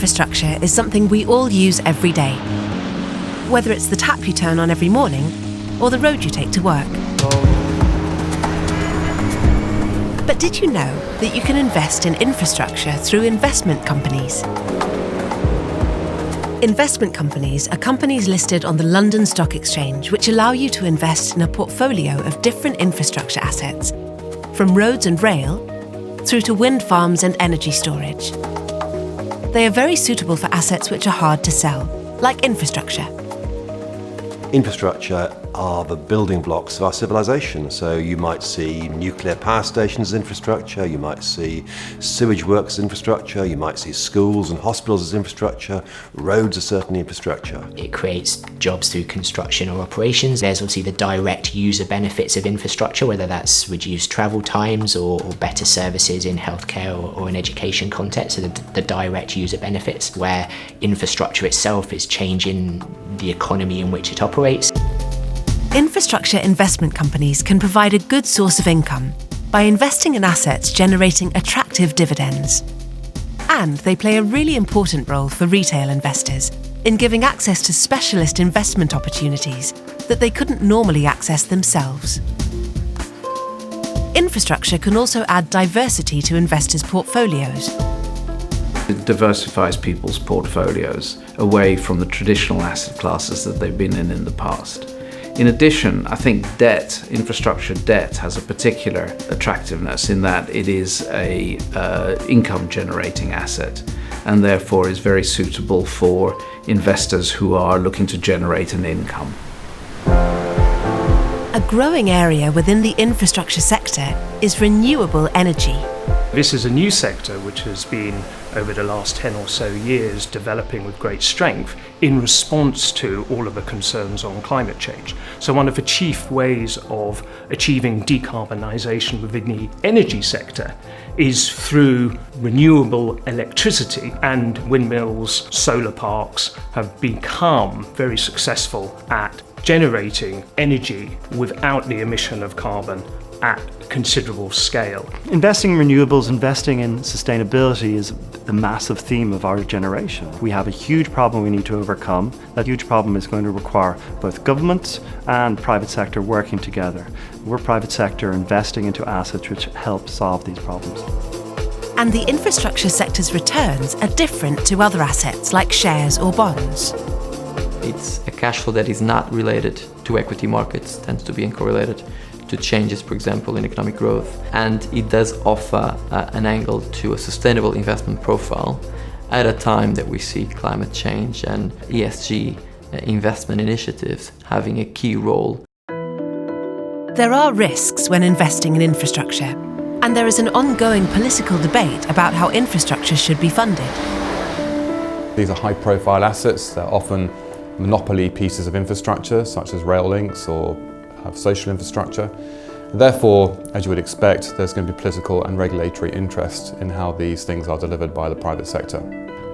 infrastructure is something we all use every day. Whether it's the tap you turn on every morning or the road you take to work. But did you know that you can invest in infrastructure through investment companies? Investment companies are companies listed on the London Stock Exchange which allow you to invest in a portfolio of different infrastructure assets, from roads and rail through to wind farms and energy storage. They are very suitable for assets which are hard to sell, like infrastructure. Infrastructure are the building blocks of our civilization. So you might see nuclear power stations as infrastructure, you might see sewage works as infrastructure, you might see schools and hospitals as infrastructure, roads are certainly infrastructure. It creates jobs through construction or operations. There's obviously the direct user benefits of infrastructure, whether that's reduced travel times or better services in healthcare or in education context, so the direct user benefits, where infrastructure itself is changing the economy in which it operates. Infrastructure investment companies can provide a good source of income by investing in assets generating attractive dividends. And they play a really important role for retail investors in giving access to specialist investment opportunities that they couldn't normally access themselves. Infrastructure can also add diversity to investors' portfolios. It diversifies people's portfolios away from the traditional asset classes that they've been in the past. In addition, I think debt, infrastructure debt, has a particular attractiveness in that it is a income-generating asset and therefore is very suitable for investors who are looking to generate an income. A growing area within the infrastructure sector is renewable energy. This is a new sector which has been, over the last 10 or so years, developing with great strength in response to all of the concerns on climate change. So one of the chief ways of achieving decarbonisation within the energy sector is through renewable electricity, and windmills, solar parks have become very successful at generating energy without the emission of carbon at considerable scale. Investing in renewables, investing in sustainability is the massive theme of our generation. We have a huge problem we need to overcome. That huge problem is going to require both governments and private sector working together. We're private sector investing into assets which help solve these problems. And the infrastructure sector's returns are different to other assets like shares or bonds. It's a cash flow that is not related to equity markets, tends to be uncorrelated to changes, for example, in economic growth. And it does offer an angle to a sustainable investment profile at a time that we see climate change and ESG investment initiatives having a key role. There are risks when investing in infrastructure, and there is an ongoing political debate about how infrastructure should be funded. These are high-profile assets. They're often monopoly pieces of infrastructure, such as rail links or social infrastructure. Therefore, as you would expect, there's going to be political and regulatory interest in how these things are delivered by the private sector.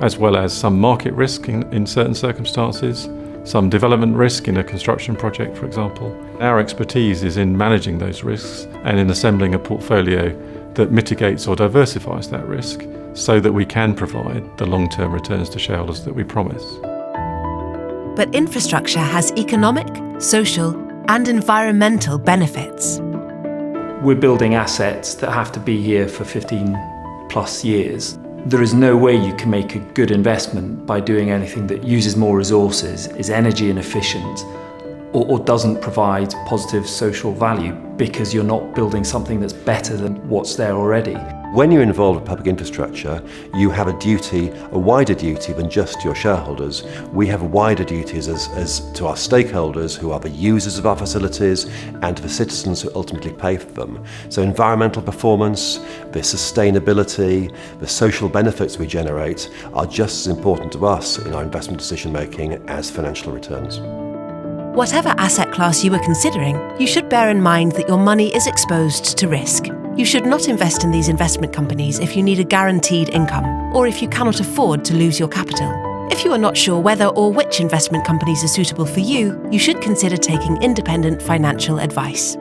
As well as some market risk in certain circumstances, some development risk in a construction project, for example. Our expertise is in managing those risks and in assembling a portfolio that mitigates or diversifies that risk so that we can provide the long-term returns to shareholders that we promise. But infrastructure has economic, social, and environmental benefits. We're building assets that have to be here for 15 plus years. There is no way you can make a good investment by doing anything that uses more resources, is energy inefficient, or doesn't provide positive social value, because you're not building something that's better than what's there already. When you're involved with public infrastructure, you have a duty, a wider duty than just your shareholders. We have wider duties as to our stakeholders, who are the users of our facilities, and to the citizens who ultimately pay for them. So environmental performance, the sustainability, the social benefits we generate are just as important to us in our investment decision making as financial returns. Whatever asset class you are considering, you should bear in mind that your money is exposed to risk. You should not invest in these investment companies if you need a guaranteed income, or if you cannot afford to lose your capital. If you are not sure whether or which investment companies are suitable for you, you should consider taking independent financial advice.